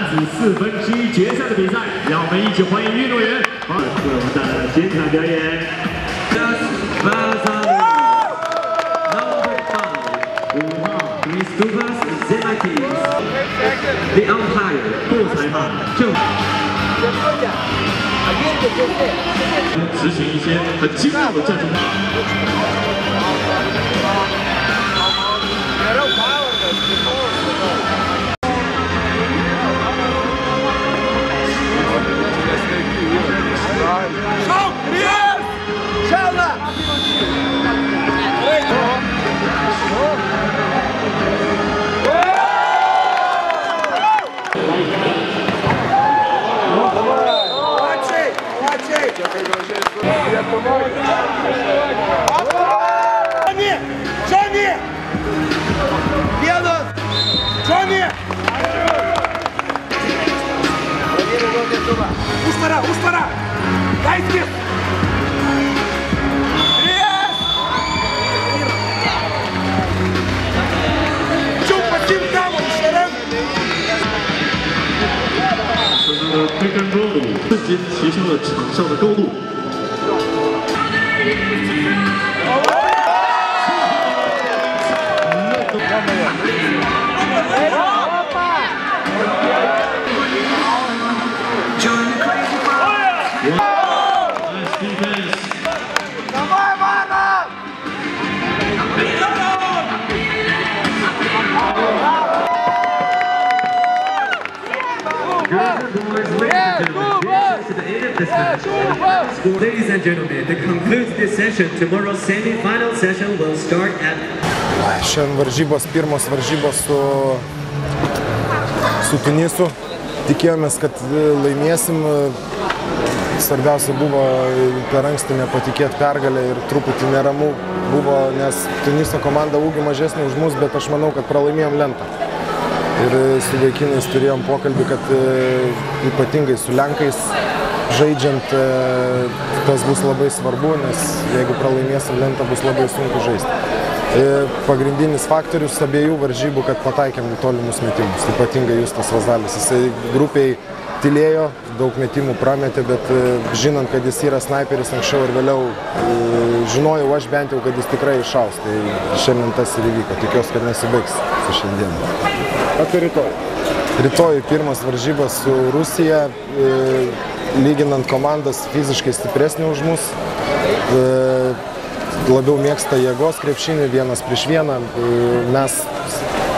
子1/4决赛的比赛，让我们一起欢迎运动员为我们带来的精彩表演。The umpire 不裁判正执行一些很精妙的战术。Джонни! Едут! Джонни! Устара! Дай спит!推杆高度瞬间提升了场上的高度。Ladies and gentlemen, to conclude this session, tomorrow's semi-final session will start at. Šiandien pirmos varžybos su Tunisu. Tikėjomės, kad laimėsim. Svarbiausia buvo per anksti nepatikėti pergalę ir truputį neramu buvo, nes Tuniso komanda ūgį mažesnė už mus, bet aš manau, kad pralaimėjom lentą. Ir su vaikinais turėjom pokalbį, kad ypatingai su Lenkais žaidžiant tas bus labai svarbu, nes jeigu pralaimėsim lentą, bus labai sunku žaisti. Pagrindinis faktorius abiejų varžybų, kad pataikėm tolimus metimus, ypatingai Justas Vazalis. Jisai grupiai tylėjo, daug metimų prametė, bet žinant, kad jis yra snaiperis anksčiau ir vėliau, žinojau aš bent jau, kad jis tikrai iššaus. Tai šiandien tas ir įvyko. Tikiuosi, kad nesibaigs su šiandieną. Apie rytoj? Rytoj pirmas varžybas su Rusija. Lyginant komandas fiziškai stipresnė už mus. Labiau mėgsta jėgos krepšinį, vienas prieš vieną. Mes,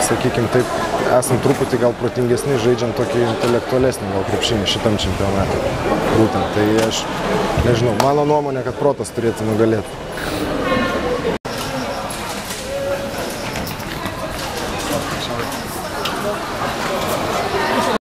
sakykime taip, esam truputį gal protingesni, žaidžiam tokį intelektualesnį gal krepšinį šitam čempionatui. Būtent, tai aš nežinau, mano nuomonė, kad protas turėtų nugalėti.